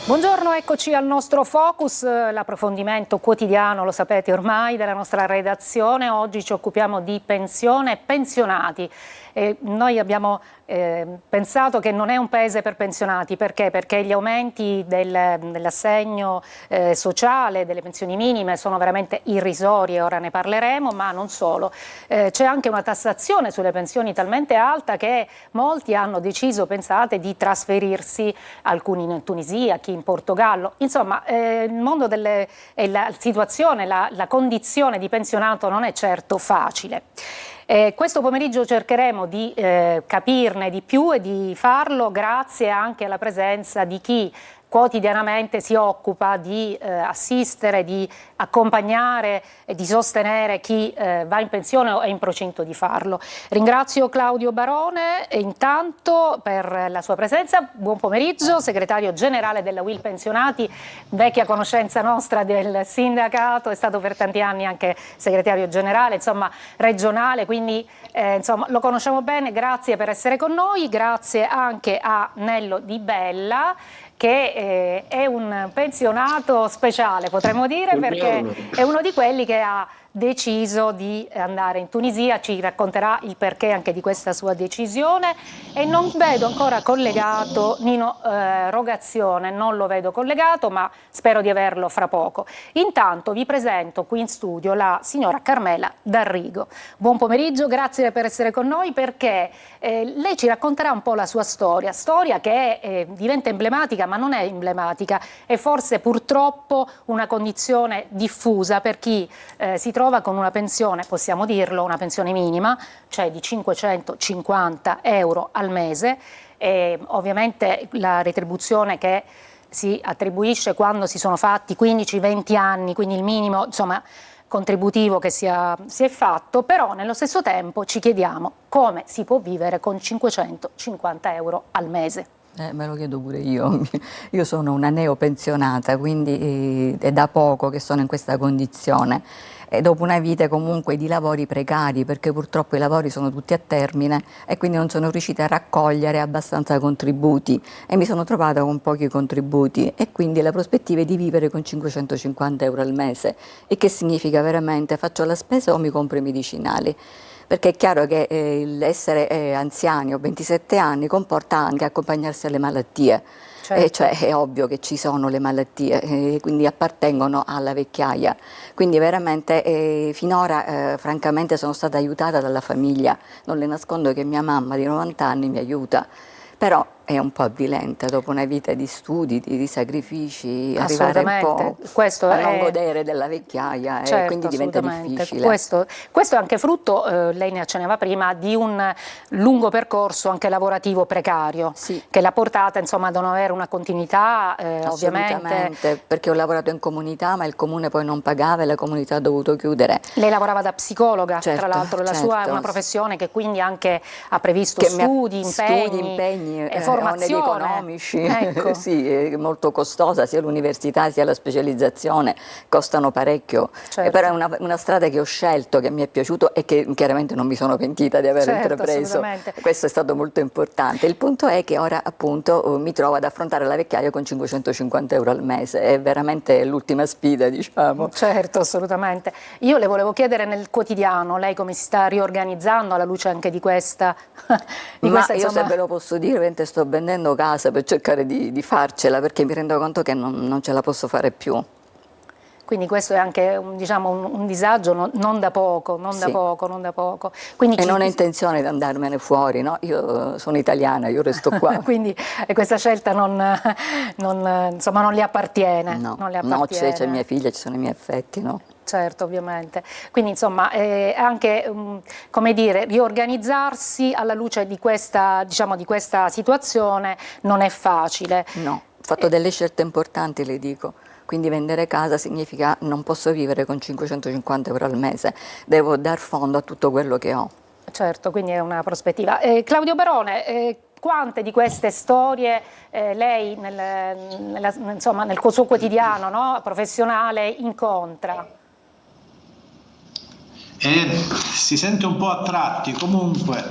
Buongiorno, eccoci al nostro focus, l'approfondimento quotidiano, lo sapete ormai, della nostra redazione. Oggi ci occupiamo di pensione e pensionati. Noi abbiamo pensato che non è un paese per pensionati, perché? Perché gli aumenti dell'assegno sociale, delle pensioni minime sono veramente irrisori, e ora ne parleremo, ma non solo. C'è anche una tassazione sulle pensioni talmente alta che molti hanno deciso, pensate, di trasferirsi, alcuni in Tunisia, chi in Portogallo. Insomma, il mondo la situazione, la condizione di pensionato non è certo facile. Questo pomeriggio cercheremo di capirne di più e di farlo grazie anche alla presenza di chi quotidianamente si occupa di assistere, di accompagnare e di sostenere chi va in pensione o è in procinto di farlo. Ringrazio Claudio Barone intanto per la sua presenza. Buon pomeriggio, segretario generale della UIL Pensionati, vecchia conoscenza nostra del sindacato, è stato per tanti anni anche segretario generale, insomma regionale, quindi insomma, lo conosciamo bene. Grazie per essere con noi, grazie anche a Nello Di Bella, che è un pensionato speciale, potremmo dire, perché è uno di quelli che ha deciso di andare in Tunisia. Ci racconterà il perché anche di questa sua decisione. E non vedo ancora collegato Nino Rogazione, non lo vedo collegato, ma spero di averlo fra poco. Intanto vi presento qui in studio la signora Carmela D'Arrigo. Buon pomeriggio, grazie per essere con noi, perché lei ci racconterà un po' la sua storia che diventa emblematica, ma non è emblematica, è forse purtroppo una condizione diffusa per chi si trova con una pensione, possiamo dirlo, una pensione minima, cioè di 550 euro al mese, e ovviamente la retribuzione che si attribuisce quando si sono fatti 15-20 anni, quindi il minimo, insomma, contributivo che si è fatto. Però nello stesso tempo ci chiediamo come si può vivere con 550 euro al mese. Me lo chiedo pure io. Io sono una neopensionata, quindi è da poco che sono in questa condizione. E dopo una vita comunque di lavori precari, perché purtroppo i lavori sono tutti a termine e quindi non sono riuscita a raccogliere abbastanza contributi e mi sono trovata con pochi contributi, e quindi la prospettiva è di vivere con 550 euro al mese. E che significa veramente: faccio la spesa o mi compro i medicinali? Perché è chiaro che l'essere anziani o 27 anni comporta anche accompagnarsi alle malattie. Certo. Cioè è ovvio che ci sono le malattie, quindi appartengono alla vecchiaia. Quindi veramente finora francamente sono stata aiutata dalla famiglia. Non le nascondo che mia mamma di 90 anni mi aiuta, però è un po' avvilente dopo una vita di studi, di sacrifici, arrivare un po' questo a non godere della vecchiaia, certo, e quindi diventa difficile. Questo è anche frutto, lei ne accennava prima, di un lungo percorso anche lavorativo precario, sì, che l'ha portata insomma a non avere una continuità, ovviamente. Perché ho lavorato in comunità, ma il comune poi non pagava e la comunità ha dovuto chiudere. Lei lavorava da psicologa, certo, tra l'altro, la sua è una professione che quindi anche ha previsto studi, impegni oneri economici, ecco. sì, è molto costosa, sia l'università sia la specializzazione costano parecchio, Certo. Però è una strada che ho scelto, che mi è piaciuto e che chiaramente non mi sono pentita di aver intrapreso. Questo è stato molto importante. Il punto è che ora appunto mi trovo ad affrontare la vecchiaia con 550 euro al mese, è veramente l'ultima sfida, diciamo. Certo, assolutamente. Io le volevo chiedere, nel quotidiano lei come si sta riorganizzando alla luce anche di questa io, se ve lo posso dire, sto vendendo casa per cercare di farcela, perché mi rendo conto che non ce la posso fare più. Quindi questo è anche un disagio non da poco, non da poco. Quindi non ho intenzione di andarmene fuori, no? Io sono italiana, io resto qua. Quindi questa scelta insomma, non le appartiene. No, non le appartiene. c'è mia figlia, ci sono i miei affetti, no? Certo, ovviamente. Quindi insomma anche come dire, riorganizzarsi alla luce di questa, di questa situazione non è facile. No, ho fatto delle scelte importanti, le dico. Quindi vendere casa significa non posso vivere con 550 euro al mese, devo dar fondo a tutto quello che ho. Certo, quindi è una prospettiva. Claudio Barone, quante di queste storie lei nel suo quotidiano, no, professionale incontra? Si sente un po' a tratti, comunque.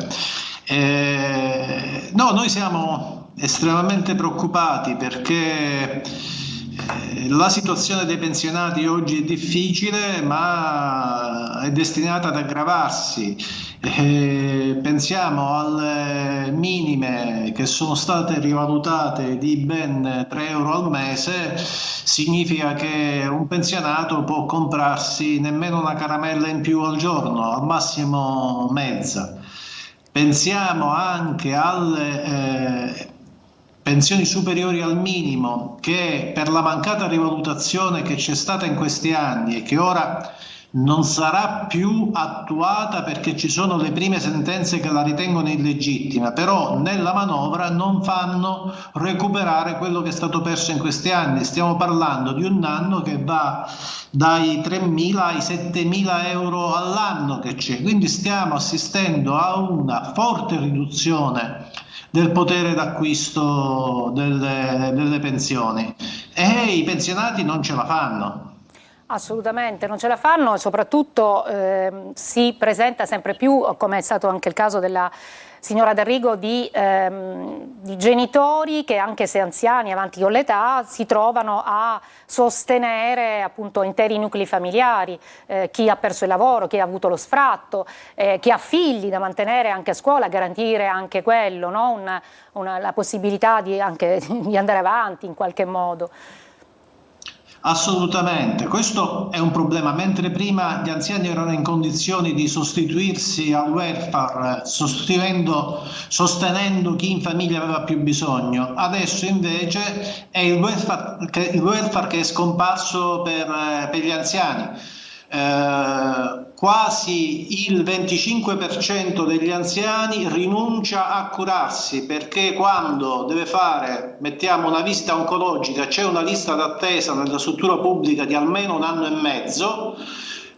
No, noi siamo estremamente preoccupati perché la situazione dei pensionati oggi è difficile, ma è destinata ad aggravarsi. Pensiamo alle minime che sono state rivalutate di ben 3 euro al mese, significa che un pensionato può comprarsi nemmeno una caramella in più al giorno, al massimo mezza. Pensiamo anche alle pensioni superiori al minimo che per la mancata rivalutazione che c'è stata in questi anni e che ora non sarà più attuata perché ci sono le prime sentenze che la ritengono illegittima, però nella manovra non fanno recuperare quello che è stato perso in questi anni. Stiamo parlando di un anno che va dai 3.000 ai 7.000 euro all'anno che c'è, quindi stiamo assistendo a una forte riduzione del potere d'acquisto delle pensioni e i pensionati non ce la fanno. Assolutamente, non ce la fanno e soprattutto si presenta sempre più, come è stato anche il caso della signora D'Arrigo, di genitori che, anche se anziani, avanti con l'età, si trovano a sostenere appunto interi nuclei familiari, chi ha perso il lavoro, chi ha avuto lo sfratto, chi ha figli da mantenere anche a scuola, garantire anche quello, no? La possibilità di andare avanti in qualche modo. Assolutamente, questo è un problema. Mentre prima gli anziani erano in condizioni di sostituirsi al welfare, sostenendo chi in famiglia aveva più bisogno, adesso invece è il welfare che è scomparso per gli anziani. Quasi il 25% degli anziani rinuncia a curarsi perché quando deve fare, mettiamo, una visita oncologica, c'è una lista d'attesa nella struttura pubblica di almeno 1 anno e mezzo,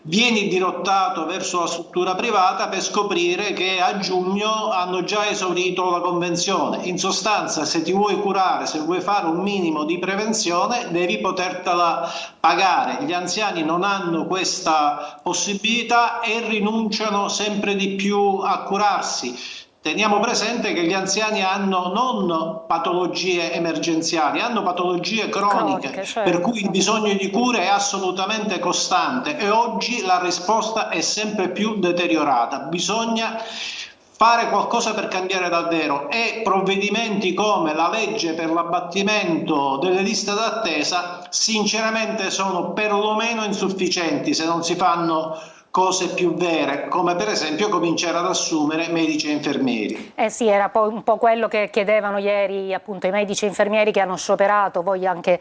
vieni dirottato verso la struttura privata per scoprire che a giugno hanno già esaurito la convenzione. In sostanza, se ti vuoi curare, se vuoi fare un minimo di prevenzione, devi potertela pagare. Gli anziani non hanno questa possibilità e rinunciano sempre di più a curarsi. Teniamo presente che gli anziani hanno non patologie emergenziali, hanno patologie croniche, certo. Per cui il bisogno di cure è assolutamente costante e oggi la risposta è sempre più deteriorata. Bisogna fare qualcosa per cambiare davvero e provvedimenti come la legge per l'abbattimento delle liste d'attesa sinceramente sono perlomeno insufficienti se non si fanno cose più vere, come per esempio cominciare ad assumere medici e infermieri. Sì, era poi un po' quello che chiedevano ieri appunto i medici e infermieri che hanno scioperato, voi anche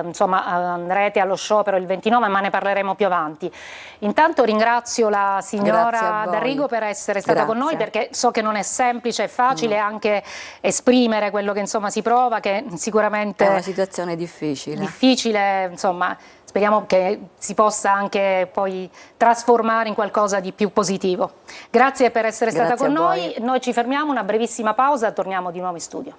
insomma andrete allo sciopero il 29, ma ne parleremo più avanti. Intanto ringrazio la signora D'Arrigo per essere stata con noi, perché so che non è semplice, è facile anche esprimere quello che insomma si prova, che sicuramente è una situazione difficile. Difficile, insomma. Speriamo che si possa anche poi trasformare in qualcosa di più positivo. Grazie per essere stata con noi. Noi ci fermiamo, una brevissima pausa, torniamo di nuovo in studio.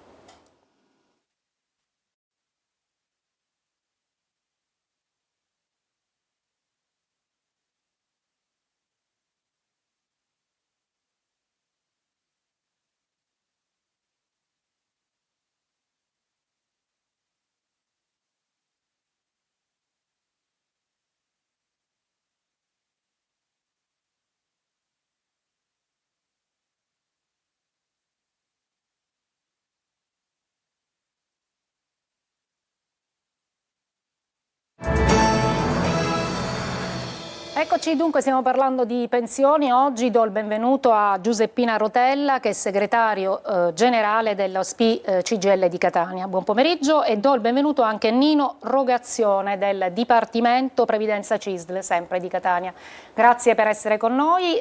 Eccoci, dunque stiamo parlando di pensioni. Oggi do il benvenuto a Giuseppina Rotella, che è segretario generale dell'OSPI CGIL di Catania. Buon pomeriggio, e do il benvenuto anche a Nino Rogazione del Dipartimento Previdenza CISL, sempre di Catania. Grazie per essere con noi.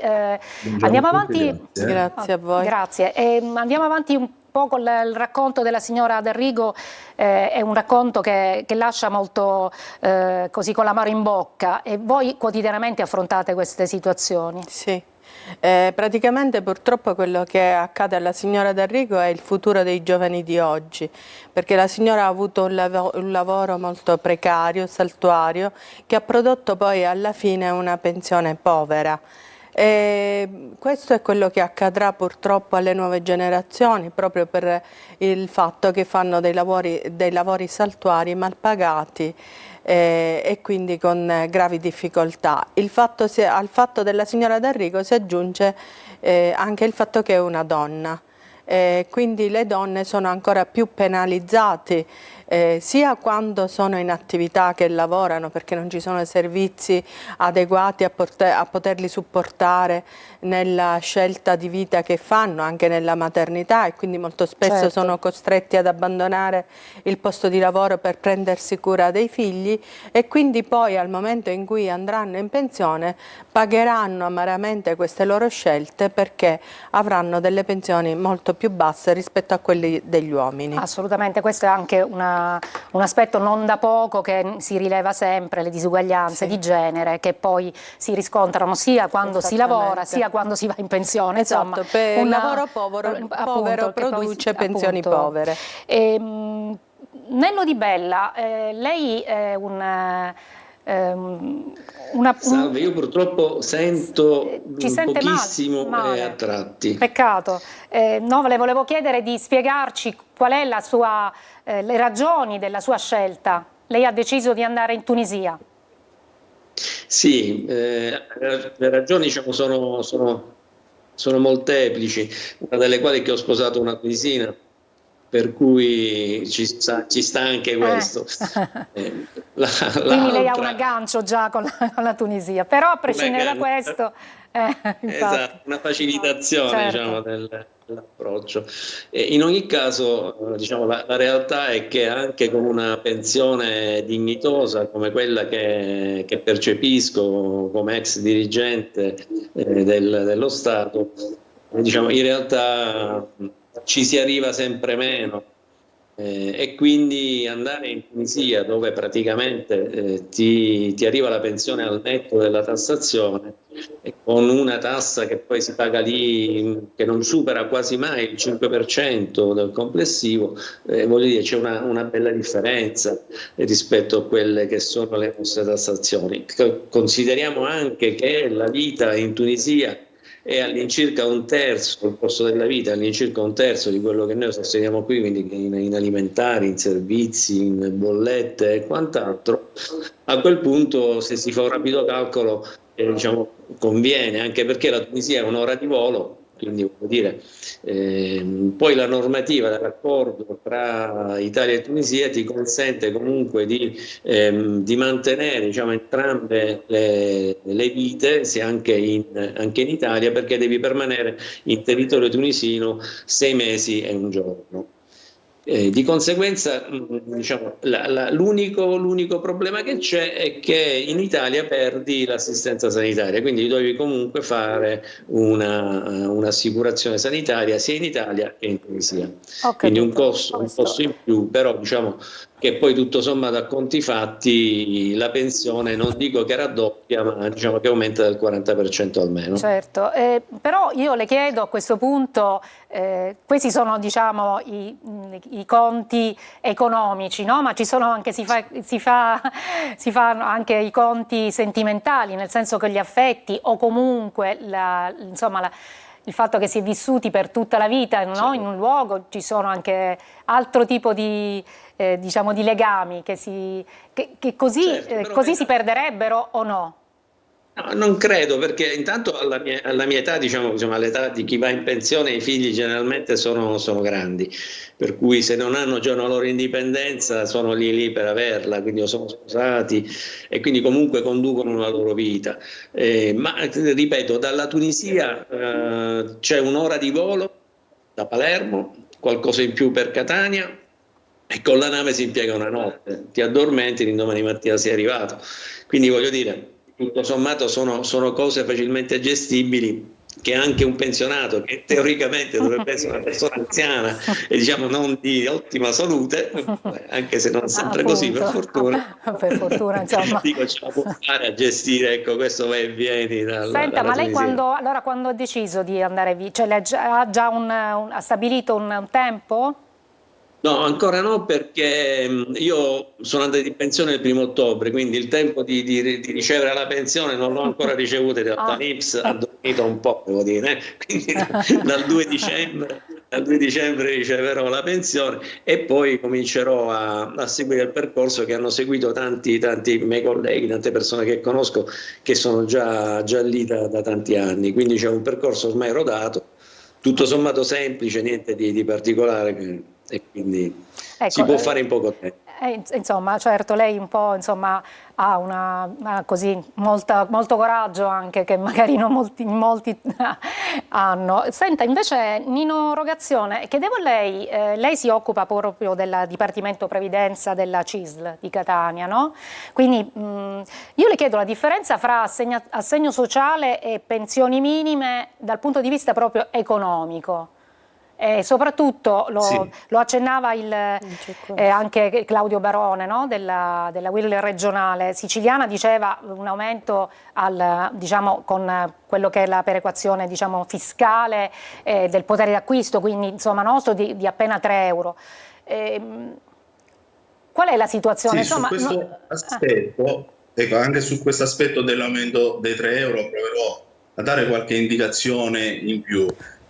Andiamo avanti. Grazie a voi. Grazie. Andiamo avanti un po' con il racconto della signora D'Arrigo. È un racconto che lascia molto così con l'amaro in bocca, e voi quotidianamente affrontate queste situazioni. Sì, praticamente purtroppo quello che accade alla signora D'Arrigo è il futuro dei giovani di oggi, perché la signora ha avuto un lavoro molto precario, saltuario, che ha prodotto poi alla fine una pensione povera. Questo è quello che accadrà purtroppo alle nuove generazioni, proprio per il fatto che fanno dei lavori saltuari mal pagati e quindi con gravi difficoltà. Al fatto della signora D'Arrigo si aggiunge anche il fatto che è una donna. Quindi le donne sono ancora più penalizzate sia quando sono in attività che lavorano, perché non ci sono servizi adeguati a poterli supportare nella scelta di vita che fanno, anche nella maternità, e quindi molto spesso sono costretti ad abbandonare il posto di lavoro per prendersi cura dei figli, e quindi poi al momento in cui andranno in pensione pagheranno amaramente queste loro scelte, perché avranno delle pensioni molto più basse rispetto a quelli degli uomini. Assolutamente, questo è anche un aspetto non da poco che si rileva sempre, le disuguaglianze di genere che poi si riscontrano sia quando si lavora sia quando si va in pensione. Esatto, insomma, il lavoro povero produce pensioni povere. Nello Di Bella, lei è Salve, io purtroppo sento ci sente pochissimo male. e a tratti. Peccato. No, le volevo chiedere di spiegarci qual è la sua, le ragioni della sua scelta. Lei ha deciso di andare in Tunisia. Sì, le ragioni, diciamo, sono molteplici, una delle quali è che ho sposato una tunisina, per cui ci sta anche questo. Quindi lei ha un aggancio già con la Tunisia, però a prescindere da questo... esatto, una facilitazione, diciamo, dell'approccio. In ogni caso, diciamo, la realtà è che anche con una pensione dignitosa come quella che percepisco come ex dirigente dello Stato, diciamo, in realtà ci si arriva sempre meno. E quindi andare in Tunisia, dove praticamente ti arriva la pensione al netto della tassazione, e con una tassa che poi si paga lì che non supera quasi mai il 5% del complessivo, voglio dire, c'è una bella differenza rispetto a quelle che sono le nostre tassazioni. Consideriamo anche che la vita in Tunisia è all'incirca un terzo, il costo della vita è all'incirca un terzo di quello che noi sosteniamo qui, quindi in alimentari, in servizi, in bollette e quant'altro. A quel punto, se si fa un rapido calcolo, diciamo, conviene, anche perché la Tunisia è un'ora di volo, quindi vuol dire, poi la normativa dell'accordo tra Italia e Tunisia ti consente comunque di mantenere, diciamo, entrambe le vite, sia anche in Italia, perché devi permanere in territorio tunisino 6 mesi e un giorno. Di conseguenza, diciamo, l'unico problema che c'è è che in Italia perdi l'assistenza sanitaria, quindi devi comunque fare un'assicurazione sanitaria sia in Italia che in Tunisia. Quindi un costo in più, però diciamo che poi tutto sommato a conti fatti la pensione non dico che raddoppia, ma diciamo che aumenta del 40% almeno. Certo, però io le chiedo a questo punto, questi sono, diciamo, i conti economici, no? Ma ci sono anche, si fanno anche i conti sentimentali, nel senso che gli affetti o comunque insomma, il fatto che si è vissuti per tutta la vita, no? In un luogo, ci sono anche altro tipo di, diciamo, di legami che così, così si perderebbero o no? No, non credo, perché intanto alla mia età, diciamo all'età di chi va in pensione, i figli generalmente sono grandi, per cui se non hanno già una loro indipendenza sono lì per averla, quindi sono sposati e quindi comunque conducono la loro vita. Ma ripeto, dalla Tunisia c'è un'ora di volo da Palermo, qualcosa in più per Catania, e con la nave si impiega una notte, ti addormenti, l'indomani mattina sei arrivato. Quindi voglio dire, tutto sommato sono cose facilmente gestibili, che anche un pensionato, che teoricamente dovrebbe essere una persona anziana e diciamo non di ottima salute, anche se non è sempre così, per fortuna, insomma. Dico, ce la può fare a gestire, ecco, questo vai e vieni Senta, ma lei quando ha deciso di andare via, cioè ha già ha stabilito un tempo? No, ancora no, perché io sono andato in pensione il 1° ottobre, quindi il tempo di ricevere la pensione non l'ho ancora ricevuta. In realtà l'INPS ha dormito un po', devo dire, quindi dal 2 dicembre riceverò la pensione e poi comincerò a seguire il percorso che hanno seguito tanti miei colleghi, tante persone che conosco che sono già lì da tanti anni. Quindi c'è un percorso ormai rodato, tutto sommato semplice, niente di particolare, e quindi si può fare in poco tempo. Insomma, certo, lei un po' insomma, ha così molto coraggio anche, che magari non molti hanno. Senta, invece Nino Rogazione, chiedevo a lei, lei si occupa proprio del Dipartimento Previdenza della CISL di Catania, no? Quindi io le chiedo la differenza fra assegno sociale e pensioni minime dal punto di vista proprio economico. E soprattutto lo accennava anche Claudio Barone, no? della UIL regionale siciliana, diceva un aumento diciamo, con quello che è la perequazione, diciamo, fiscale del potere d'acquisto, quindi insomma nostro di appena 3 euro. Qual è la situazione? Sì, Insomma, su questo aspetto, ecco, anche su questo aspetto dell'aumento dei 3 euro proverò a dare qualche indicazione in più.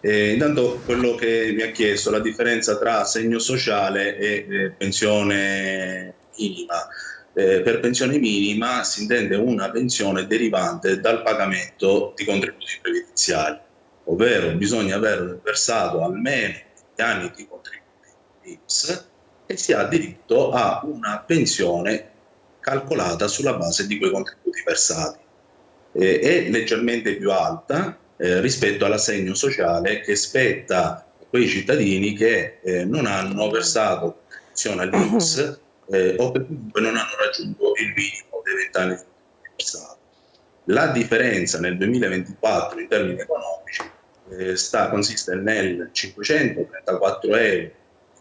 Intanto quello che mi ha chiesto, la differenza tra assegno sociale e pensione minima. Per pensione minima si intende una pensione derivante dal pagamento di contributi previdenziali, ovvero bisogna aver versato almeno 20 anni di contributi INPS e si ha diritto a una pensione calcolata sulla base di quei contributi versati. È leggermente più alta rispetto all'assegno sociale che spetta a quei cittadini che non hanno versato pensione all'INPS o che comunque non hanno raggiunto il minimo dei 20 anni di versati. La differenza nel 2024 in termini economici consiste nel 534 euro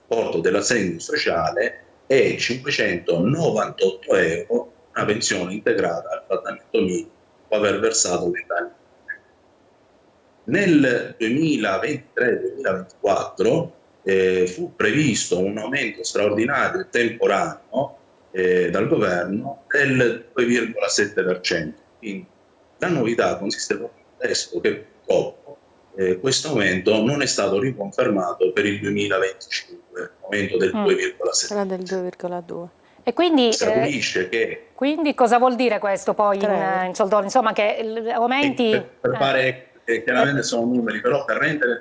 importo dell'assegno sociale e 598 euro una pensione integrata al trattamento minimo dopo aver versato 20 anni. Nel 2023-2024 fu previsto un aumento straordinario e temporaneo dal governo del 2,7%. Quindi la novità consiste proprio nel testo che purtroppo questo aumento non è stato riconfermato per il 2025, aumento del 2,7%. Sarà del 2,2%. E quindi, quindi cosa vuol dire questo poi in soldoni? Insomma, che aumenti... Per fare, chiaramente sono numeri, però per rendere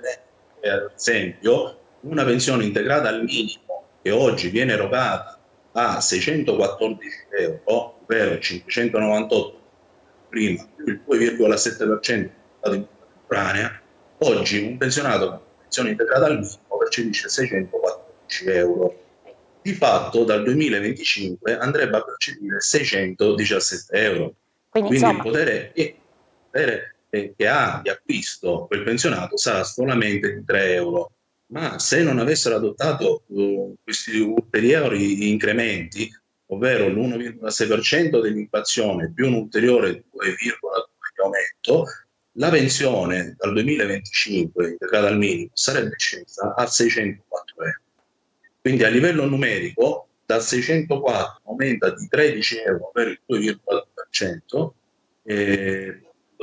per esempio una pensione integrata al minimo che oggi viene erogata a 614 euro, ovvero 598 prima più il 2,7% in temporanea, oggi un pensionato con pensione integrata al minimo percepisce 614 euro. Di fatto dal 2025 andrebbe a percepire 617 euro. Quindi il potere che ha di acquisto quel pensionato sarà solamente di 3 euro. Ma se non avessero adottato questi ulteriori incrementi, ovvero l'1,6% dell'inflazione più un ulteriore 2,2% di aumento, la pensione dal 2025 integrata al minimo sarebbe scesa a 604 euro. Quindi a livello numerico da 604 aumenta di 13 euro per il 2,2%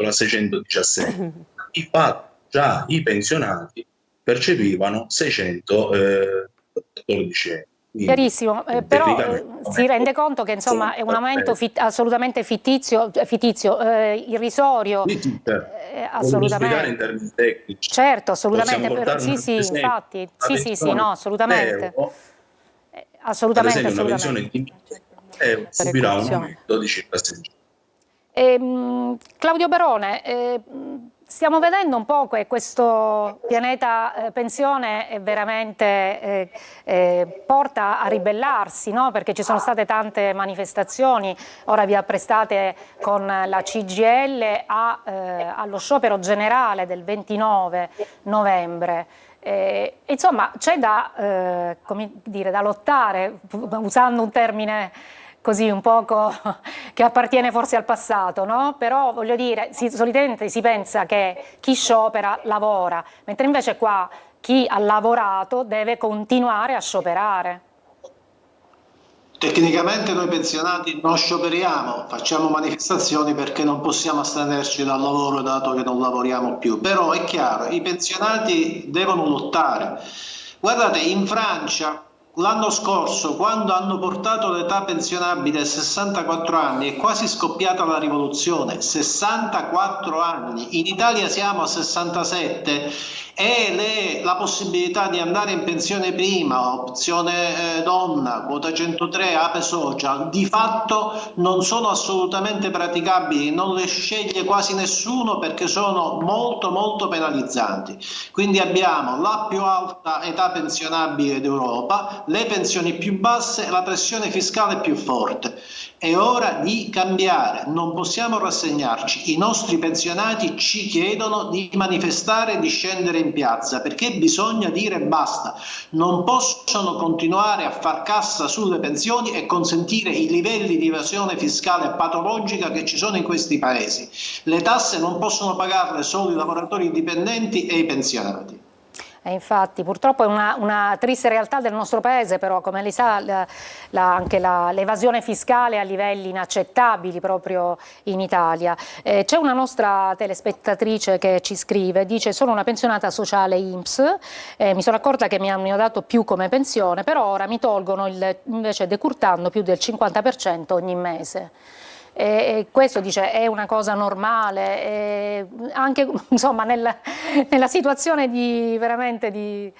a 617. Di fatto già i pensionati percepivano 614 euro. Quindi, chiarissimo, però si rende conto che insomma è un aumento assolutamente fittizio, irrisorio, assolutamente. In termini tecnici. Certo, assolutamente, sì, infatti, sì, no, assolutamente. Assolutamente, ad esempio, una pensione di 1.000 euro subirà un aumento di circa 600. Claudio Barone, stiamo vedendo un po' che questo pianeta pensione è veramente porta a ribellarsi, no? Perché ci sono state tante manifestazioni, ora vi apprestate con la CGIL allo sciopero generale del 29 novembre. Insomma, c'è come dire, da lottare, usando un termine così un poco che appartiene forse al passato, no? Però voglio dire, solitamente si pensa che chi sciopera lavora, mentre invece qua chi ha lavorato deve continuare a scioperare. Tecnicamente noi pensionati non scioperiamo, facciamo manifestazioni perché non possiamo astenerci dal lavoro dato che non lavoriamo più, però è chiaro, i pensionati devono lottare. Guardate, in Francia l'anno scorso, quando hanno portato l'età pensionabile a 64 anni, è quasi scoppiata la rivoluzione. 64 anni, in Italia siamo a 67 e la possibilità di andare in pensione prima, opzione donna, quota 103, Ape Social, di fatto non sono assolutamente praticabili, non le sceglie quasi nessuno perché sono molto molto penalizzanti. Quindi abbiamo la più alta età pensionabile d'Europa, le pensioni più basse e la pressione fiscale più forte. È ora di cambiare, non possiamo rassegnarci. I nostri pensionati ci chiedono di manifestare, di scendere in piazza, perché bisogna dire basta. Non possono continuare a far cassa sulle pensioni e consentire i livelli di evasione fiscale patologica che ci sono in questi paesi. Le tasse non possono pagarle solo i lavoratori dipendenti e i pensionati. Infatti purtroppo è una triste realtà del nostro paese, però come lei sa anche l'evasione fiscale a livelli inaccettabili proprio in Italia. C'è una nostra telespettatrice che ci scrive, dice: sono una pensionata sociale INPS, mi sono accorta che mi hanno dato più come pensione, però ora mi tolgono invece decurtando più del 50% ogni mese. E questo dice è una cosa normale, anche insomma nella situazione veramente di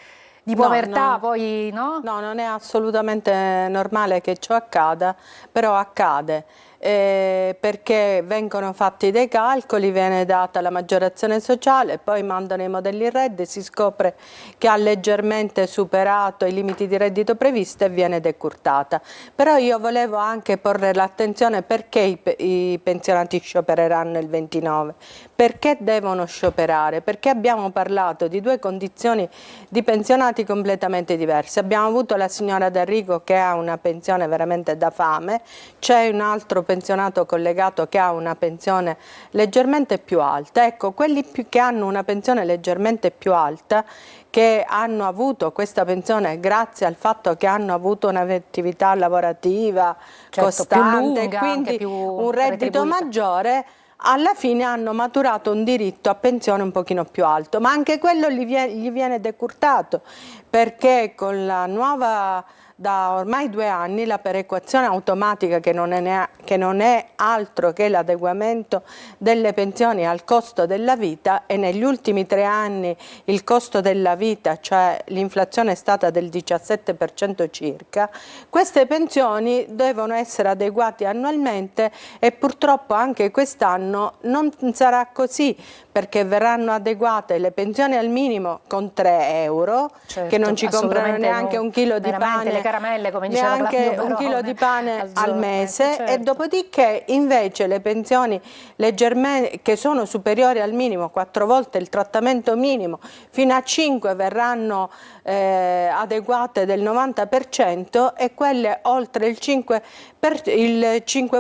povertà, no. Poi no? No, non è assolutamente normale che ciò accada, però accade. Perché vengono fatti dei calcoli, viene data la maggiorazione sociale, poi mandano i modelli RED, si scopre che ha leggermente superato i limiti di reddito previsti e viene decurtata. Però io volevo anche porre l'attenzione perché i pensionati sciopereranno il 29. Perché devono scioperare? Perché abbiamo parlato di due condizioni di pensionati completamente diverse. Abbiamo avuto la signora D'Arrigo che ha una pensione veramente da fame, c'è un altro pensionato collegato che ha una pensione leggermente più alta. Ecco, quelli che hanno una pensione leggermente più alta, che hanno avuto questa pensione grazie al fatto che hanno avuto un'attività lavorativa costante, lunga, e quindi più un reddito retribuita. maggiore, alla fine hanno maturato un diritto a pensione un pochino più alto, ma anche quello gli viene decurtato, perché con la nuova, da ormai 2 anni, la perequazione automatica, che non è altro che l'adeguamento delle pensioni al costo della vita, e negli ultimi 3 anni il costo della vita, cioè l'inflazione è stata del 17% circa, queste pensioni devono essere adeguate annualmente e purtroppo anche quest'anno non sarà così, perché verranno adeguate le pensioni al minimo con 3 euro, certo, che non ci comprano neanche un chilo di pane, le caramelle, come diceva neanche Claudio un chilo di pane al mese, certo. e dopodiché invece le pensioni leggermente che sono superiori al minimo, 4 volte il trattamento minimo, fino a 5 verranno adeguate del 90%, e quelle oltre il 5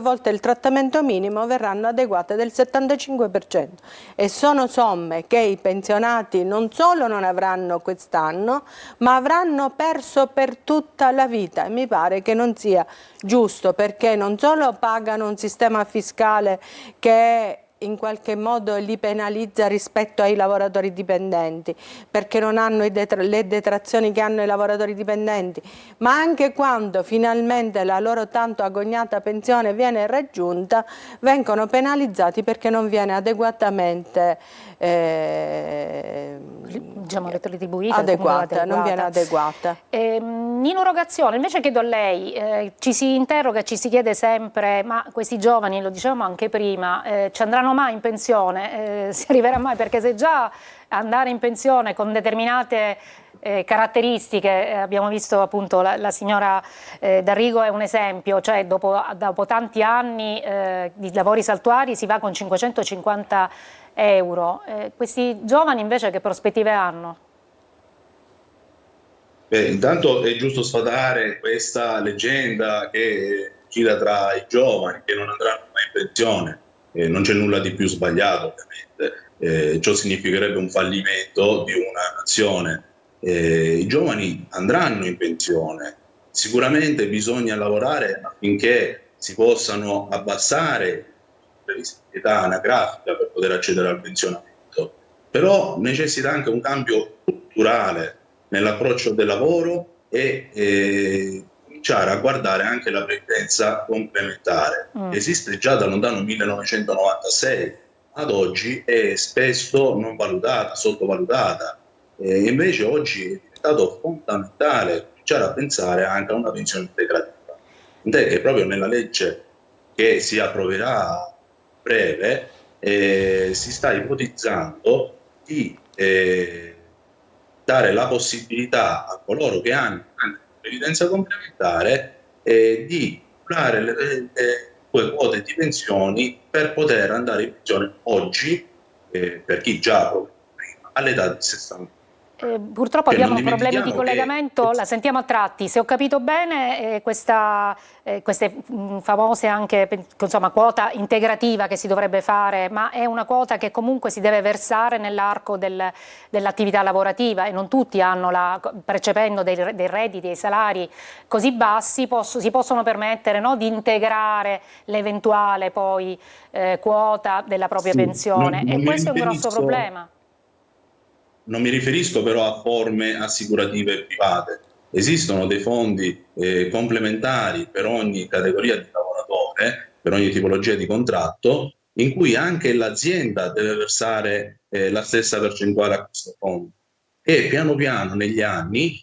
volte il trattamento minimo verranno adeguate del 75%, e sono somme che i pensionati non solo non avranno quest'anno, ma avranno perso per tutta la vita, e mi pare che non sia giusto, perché non solo pagano un sistema fiscale che in qualche modo li penalizza rispetto ai lavoratori dipendenti, perché non hanno le detrazioni che hanno i lavoratori dipendenti, ma anche quando finalmente la loro tanto agognata pensione viene raggiunta, vengono penalizzati perché non viene adeguatamente diciamo retribuita, adeguata, non viene adeguata. In erogazione, invece chiedo a lei, ci si interroga, ci si chiede sempre, ma questi giovani, lo dicevamo anche prima, ci andranno mai in pensione? Si arriverà mai? Perché se già andare in pensione con determinate caratteristiche, abbiamo visto appunto la signora D'Arrigo è un esempio, cioè dopo tanti anni di lavori saltuari si va con 550 euro. Questi giovani invece che prospettive hanno? Intanto è giusto sfatare questa leggenda che gira tra i giovani che non andranno mai in pensione. Non c'è nulla di più sbagliato, ovviamente. Ciò significherebbe un fallimento di una nazione. I giovani andranno in pensione, sicuramente bisogna lavorare affinché si possano abbassare l'età anagrafica per poter accedere al pensionamento, però necessita anche un cambio culturale nell'approccio del lavoro e cominciare a guardare anche la previdenza complementare. Esiste già da lontano 1996, ad oggi è spesso non valutata, sottovalutata, invece oggi è diventato fondamentale cominciare a pensare anche a una pensione integrativa. Tant'è che proprio nella legge che si approverà a breve si sta ipotizzando di dare la possibilità a coloro che hanno anche previdenza complementare di calcolare le due quote di pensioni per poter andare in pensione oggi, per chi già prima, all'età di 60 anni. Purtroppo abbiamo problemi di collegamento, la sentiamo a tratti. Se ho capito bene, queste famose anche, insomma, quota integrativa che si dovrebbe fare, ma è una quota che comunque si deve versare nell'arco dell'attività lavorativa e non tutti hanno, percependo dei redditi, dei salari così bassi, si possono permettere, no, di integrare l'eventuale poi quota della propria pensione, e questo è un grosso problema. Non mi riferisco però a forme assicurative private. Esistono dei fondi complementari per ogni categoria di lavoratore, per ogni tipologia di contratto, in cui anche l'azienda deve versare la stessa percentuale a questo fondo. E piano piano negli anni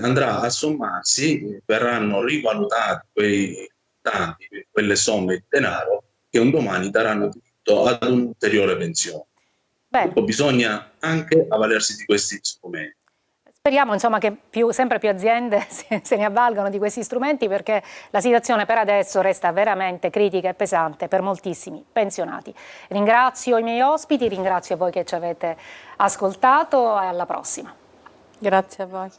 andrà a sommarsi, verranno rivalutati quei tanti, quelle somme di denaro che un domani daranno diritto ad un'ulteriore pensione. Bisogna anche avvalersi di questi strumenti. Speriamo, insomma, che sempre più aziende se ne avvalgano di questi strumenti, perché la situazione per adesso resta veramente critica e pesante per moltissimi pensionati. Ringrazio i miei ospiti, ringrazio voi che ci avete ascoltato e alla prossima. Grazie a voi.